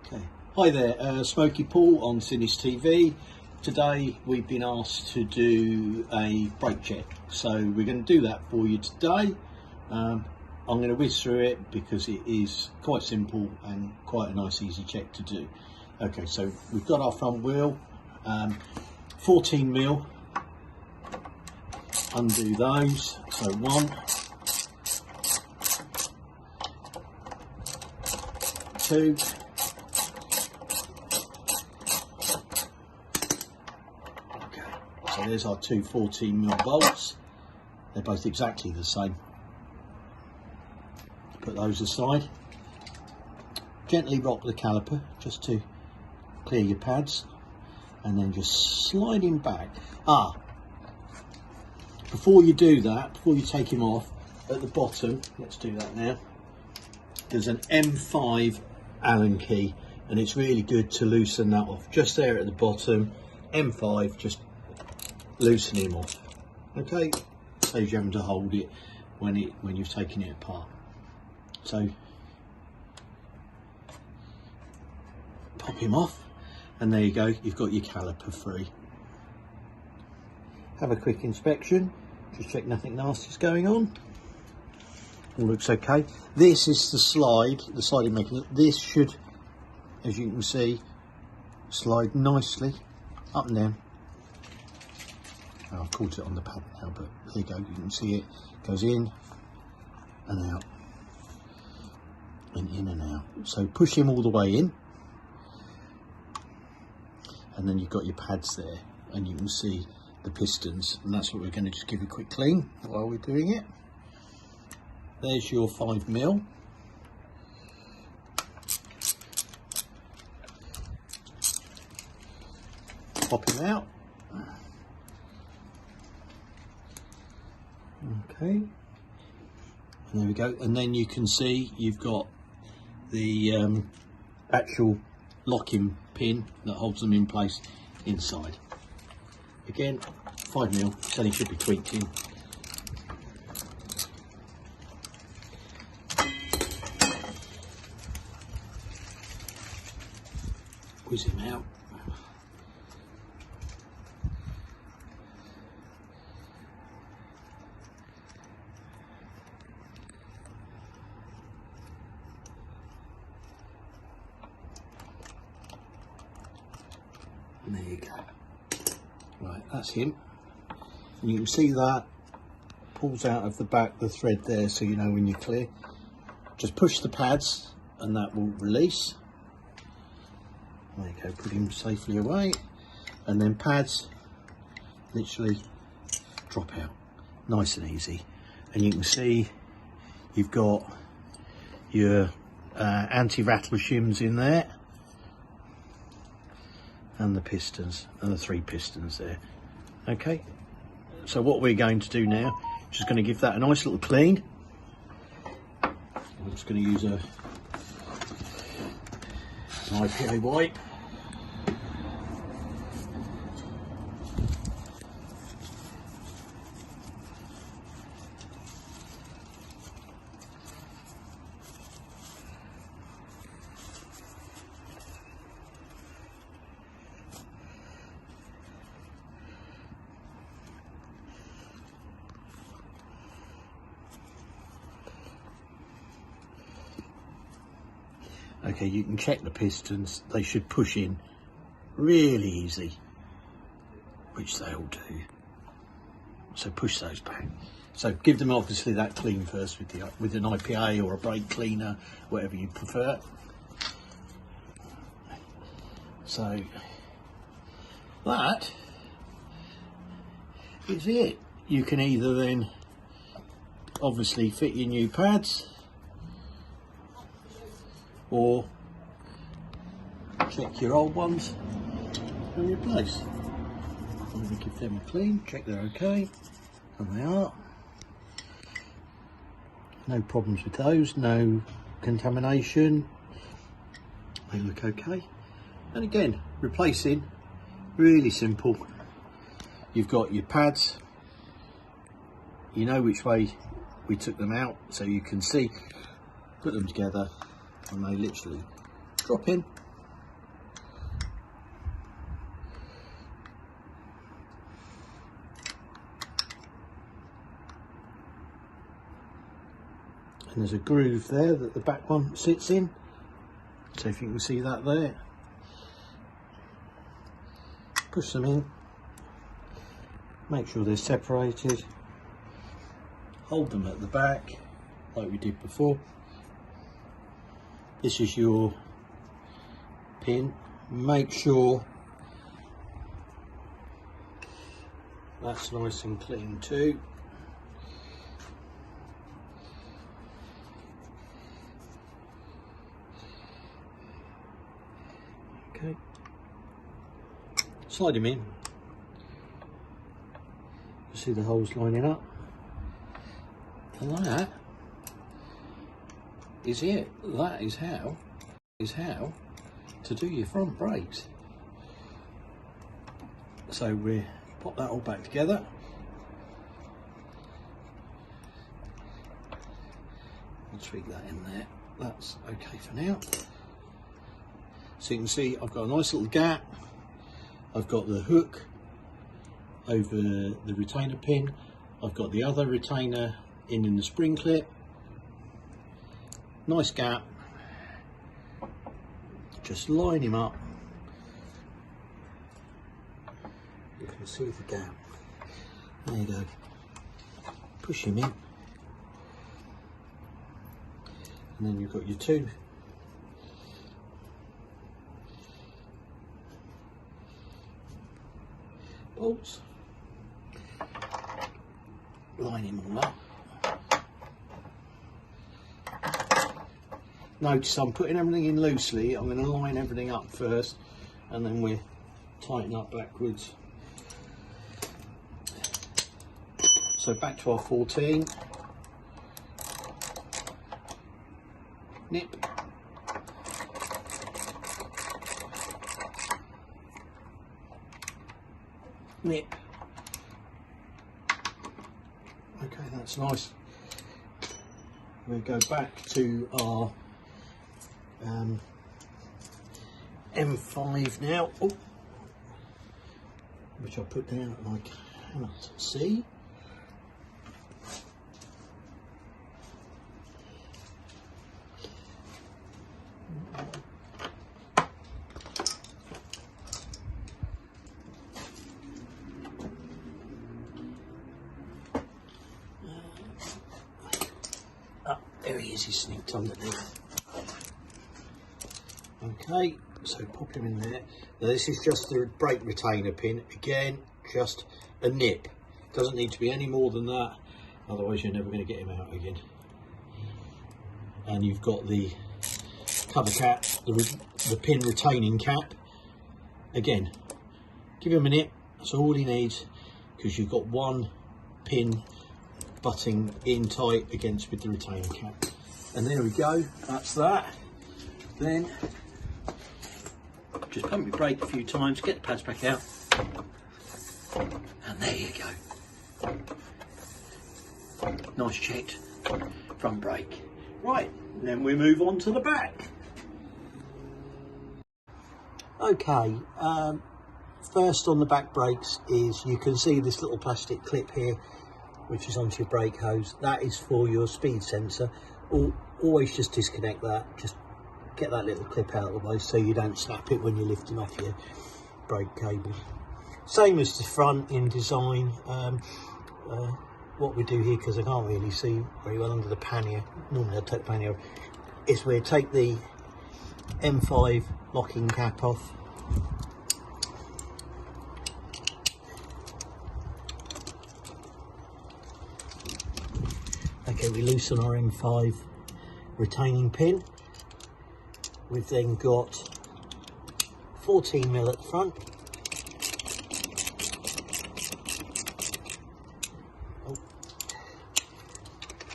Okay. Hi there, Smoky Paul on Sinnis TV. Today we've been asked to do a brake check, so we're going to do that for you today. I'm going to whiz through it because it is quite simple and quite a nice easy check to do. Okay, so we've got our front wheel, 14mm, undo those, so 1, 2, so there's our two 14mm bolts. They're both exactly the same. Put those aside. Gently rock the caliper just to clear your pads, and then just slide him back. Before you do that, before you take him off, at the bottom, let's do that now, there's an M5 Allen key, and it's really good to loosen that off. Just there at the bottom, M5, just loosen him off. Okay, saves you having to hold it when you've taken it apart. So pop him off, and there you go, you've got your caliper free. Have a quick inspection, just check nothing nasty's going on. All looks okay. This is the sliding mechanism. This should, as you can see, slide nicely up and down. I've caught it on the pad now, but there you go, you can see it goes in and out and in and out. So push him all the way in, and then you've got your pads there, and you can see the pistons, and that's what we're going to just give a quick clean while we're doing it. There's your 5mm. Pop him out. Okay, and there we go, and then you can see you've got the actual locking pin that holds them in place inside. Again, 5mm, so they should be tweaked in. Whiz him out. And there you go. Right, that's him. And you can see that pulls out of the back the thread there, so you know when you're clear. Just push the pads and that will release. There you go, put him safely away. And then pads literally drop out. Nice and easy. And you can see you've got your anti-rattle shims in there, and the pistons, and the 3 pistons there. Okay, so what we're going to do now, just going to give that a nice little clean. I'm just going to use an IPA wipe. Okay, you can check the pistons, they should push in really easy, which they all do. So push those back. So give them obviously that clean first with an IPA or a brake cleaner, whatever you prefer. So that is it. You can either then obviously fit your new pads, or check your old ones and replace. I'm going to give them a clean, check they're okay, and they are. No problems with those, no contamination, they look okay. And again, replacing, really simple. You've got your pads, you know which way we took them out, so you can see, put them together, and they literally drop in and there's a groove there that the back one sits in, so if you can see that there, push them in, make sure they're separated, hold them at the back like we did before. This is your pin, make sure that's nice and clean too. Okay, slide him in. You see the holes lining up, and that is it. That is how to do your front brakes. So we pop that all back together. I'll tweak that in there. That's okay for now. So you can see I've got a nice little gap. I've got the hook over the retainer pin. I've got the other retainer in the spring clip. Nice gap. Just line him up. You can see the gap. There you go. Push him in. And then you've got your two bolts. Line him all up. Notice I'm putting everything in loosely. I'm going to line everything up first and then we'll tighten up backwards. So back to our 14. Nip. Nip. Okay, that's nice. We'll go back to our M5 now, which I'll put down and I cannot see. There he is, he's sneaked underneath. Okay, so pop him in there. Now this is just the brake retainer pin. Again, just a nip. Doesn't need to be any more than that, otherwise you're never going to get him out again. And you've got the cover cap, the pin retaining cap. Again, give him a nip, that's all he needs, because you've got one pin butting in tight against with the retaining cap. And there we go, that's that. Then just pump your brake a few times, get the pads back out, and there you go. Nice checked front brake. Right, then we move on to the back. Okay, first on the back brakes is, you can see this little plastic clip here which is onto your brake hose. That is for your speed sensor. Always just disconnect that, just get that little clip out of the way so you don't snap it when you're lifting off your brake cable. Same as the front in design. What we do here, because I can't really see very well under the pannier, normally I'd take the pannier, is we take the M5 locking cap off. Okay, we loosen our M5 retaining pin. We've then got 14mm at the front.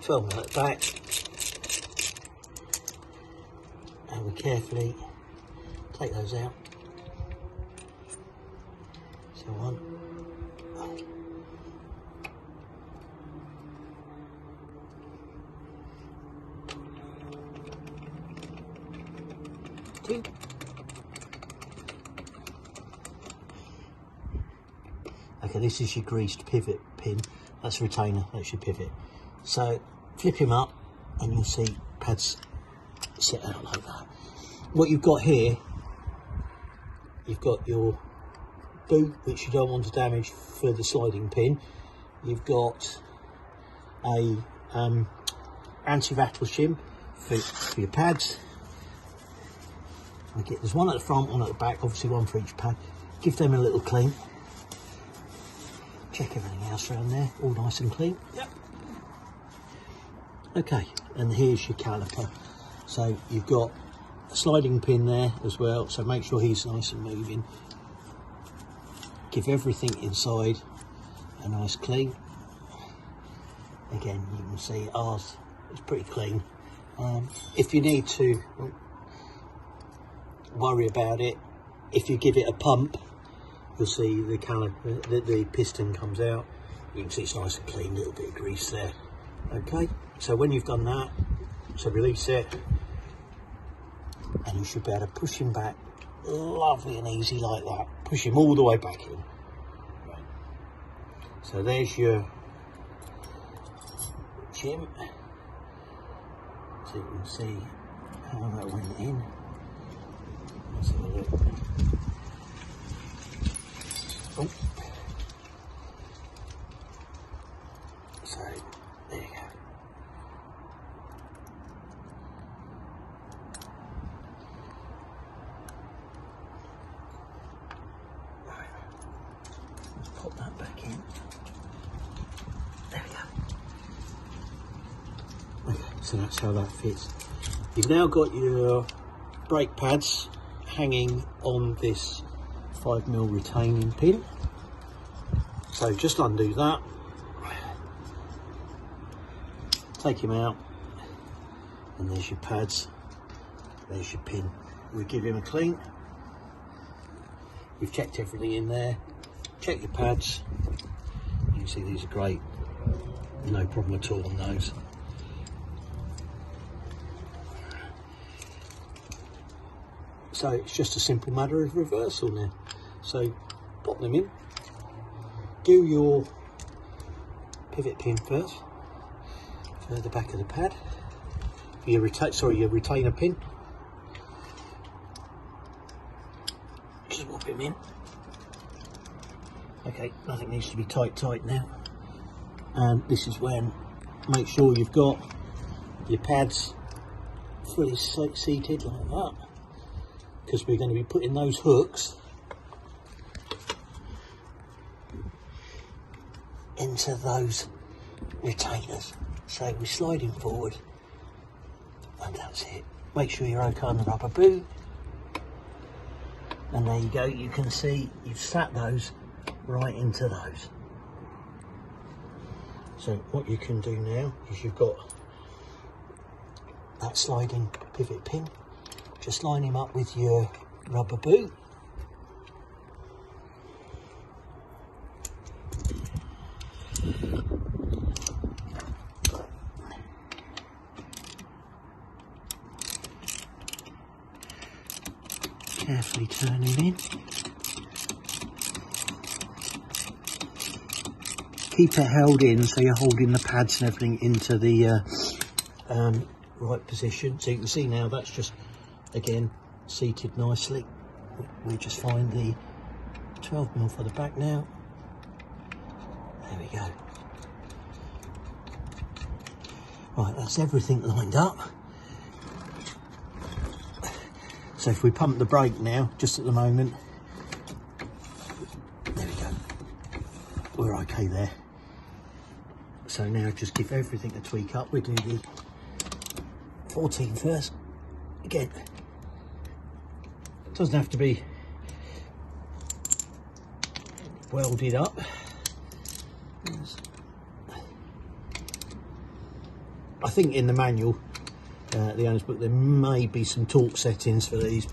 12mm at the back. And we carefully take those out. So one. Two. Okay, this is your greased pivot pin. That's a retainer, that's your pivot. So flip him up and you'll see pads set out like that. What you've got here, you've got your boot, which you don't want to damage for the sliding pin. You've got a anti-rattle shim for your pads. Okay, there's one at the front, one at the back, obviously one for each pad. Give them a little clean. Check everything else around there, all nice and clean. Yep. Okay, and here's your caliper. So you've got a sliding pin there as well, so make sure he's nice and moving. Give everything inside a nice clean. Again, you can see ours is pretty clean. If you need to worry about it, if you give it a pump, you'll see the caliper, the piston comes out. You can see it's nice and clean, little bit of grease there. Okay, so when you've done that, so release it, and you should be able to push him back lovely and easy like that. Push him all the way back in. Right. So there's your shim. So you can see how that went in. Let's have a look. Oh. So there you go. Right. Let's pop that back in. There we go. Okay, so that's how that fits. You've now got your brake pads hanging on this 5mm retaining pin. So just undo that, take him out, and there's your pads, there's your pin. We give him a clean. You've checked everything in there, check your pads. You can see these are great, no problem at all on those. So it's just a simple matter of reversal now. So pop them in, do your pivot pin first for the back of the pad, your retainer pin. Just pop him in. Okay, nothing needs to be tight now. And this is when, make sure you've got your pads fully seated like that, because we're going to be putting those hooks into those retainers. So we're sliding forward, and that's it. Make sure you're okay on the rubber boot, and there you go. You can see you've sat those right into those. So what you can do now is you've got that sliding pivot pin. Just line him up with your rubber boot. Carefully turn him in. Keep it held in so you're holding the pads and everything into the right position. So you can see now that's just, again, seated nicely. We just find the 12mm for the back now. There we go. Right, that's everything lined up. So if we pump the brake now, just at the moment, there we go. We're okay there. So now just give everything a tweak up. We do the 14 first. Again, it doesn't have to be welded up. I think in the manual, the owner's book, there may be some torque settings for these.